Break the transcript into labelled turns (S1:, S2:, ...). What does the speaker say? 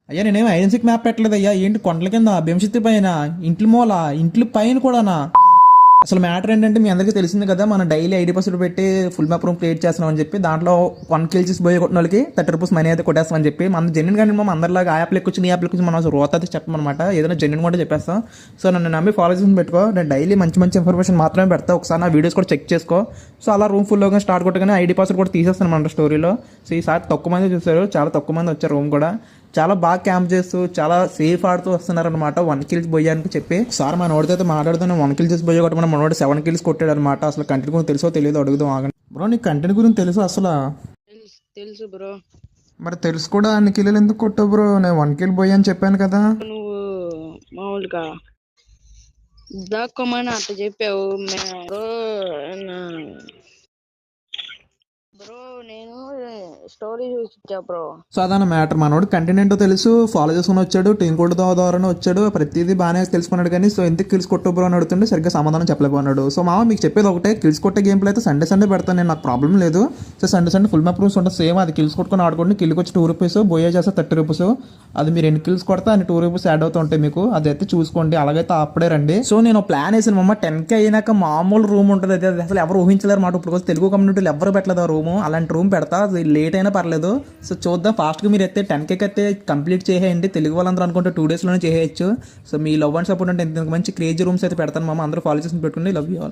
S1: అయ్యా నేనేం ఐడెన్సిక్ మ్యాప్ పెట్టలేదు అయ్యా, ఏంటి కొండల కింద భీమశక్తి పైన ఇంటి మూల ఇంటి పైన కూడానా? అసలు మ్యాటర్ ఏంటంటే మీ అందరికీ తెలిసింది కదా, మనం డైలీ 80% పెట్టి ఫుల్ మ్యాప్ రూమ్ క్రియేట్ చేస్తున్నాం అని చెప్పి, దాంట్లో 1 kg పోయి కొట్టిన వాళ్ళకి 30 రూపీస్ మనీ అయితే కొట్టేస్తామని చెప్పి, మన జెన్యున్ కానీ మనం అందరిలాగా ఆ యాప్లో ఎక్కువ ఈ యాప్లో వచ్చి మనం అసలు రోత అయితే చెప్పమన్నమాట, ఏదైనా జెన్యున్ కూడా చెప్పేస్తాం. సో నన్ను నమ్మి ఫాలో చేసి పెట్టుకో, నేను డైలీ మంచి మంచి ఇన్ఫర్మేషన్ మాత్రమే పెడతా, ఒకసారి నా వీడియోస్ కూడా చెక్ చేసుకో. సో అలా రూమ్ ఫుల్గా స్టార్ట్ కొట్టగానే ఐడి పాస్వర్డ్ కూడా తీసేస్తాను మన స్టోరీలో. సో ఈసారి తక్కువ మంది చూస్తారు, చాలా తక్కువ మంది వచ్చారు. రూమ్ కూడా చాలా బాగా క్యాంప్ చేస్తూ చాలా సేఫ్ ఆడుతూ వస్తున్నారు అనమాట 1 kg బొయ్యానికి చెప్పి. సార్ మన వాడితో మాట్లాడుతున్న 1 kg బొయ్య కొట్టి మన వాడు 7 kg కొట్టాడు అనమాట. అసలు కంటెంట్ గురించి తెలుసో తెలియదు అడుగుదాం ఆగండి. బ్రో నీకు కంటెంట్ గురించి తెలుసు అసలు?
S2: తెలుసు బ్రో.
S1: మరి తెలుసు కూడా అన్ని కిలోలు ఎందుకు కొట్టావు బ్రో? నేను 1 kg బొయ్య అని చెప్పాను కదా.
S2: నువ్వు మామూలుగా దాక్కోమని అట్లా చెప్పావు బ్రో. బ్రో నేను స్టోరీ చూసి బ్రో.
S1: సో అదన్న మ్యాటర్. మనోడు కంటెంట్ ఏంటో తెలుసు, ఫాలో చేసుకుని వచ్చాడు, టీం కోడ్ ద్వారానే వచ్చాడు, ప్రతిదీ బాగానే తెలుసుకున్నాడు. కానీ సో ఎందుకు కిల్స్ కొట్టు బ్రో అని అడుగుతుంటే సరిగ్గా సమాధానం చెప్పలేకపోన్నాడు. సో మామ మీకు చెప్పేది ఒకటే, కిల్స్ కొట్టే గేమ్ ప్లే అయితే సండే పెడతాను నేను, నాకు ప్రాబ్లం లేదు. So Sunday full map rooms ఉంటుంది సేమ్, అది కిల్స్ కొట్టుకొని ఆడుకోండి. కిల్కి వచ్చి 2 రూపీస్, బోయే చేస్తే 30 రూపీస్. అది మీరు ఎన్ని కిల్స్ కొడితే అన్ని 2 రూపీస్ యాడ్ అవుతూ ఉంటాయి మీకు, అదైతే చూసుకోండి. అలాగైతే అప్పుడే రండి. సో నేను ప్లాన్ వేసాను మమ్మ, 10K అయినాక మామూలు రూమ్ ఉంటుంది, అది అసలు ఎవరు ఊహించలేరు మాట. ఇప్పుడు తెలుగు కమ్యూనిటీలు ఎవరు పెట్టలేదు ఆ రూమ్, అలాంటి రూమ్ పెడతా, లేట్ అయినా పర్లేదు. సో చూద్దాం, ఫాస్ట్గా మీరు అయితే 10K అయితే కంప్లీట్ చేసేయండి. తెలుగు వాళ్ళందరూ అనుకుంటే 2 డేస్లోనే చేయొచ్చు. So me love and support అంటే ఇంత మంచి క్రేజీ రూమ్స్ అయితే పెడతాను మామ, అందరూ ఫాలో చేసి పెట్టుకుని. Love you all.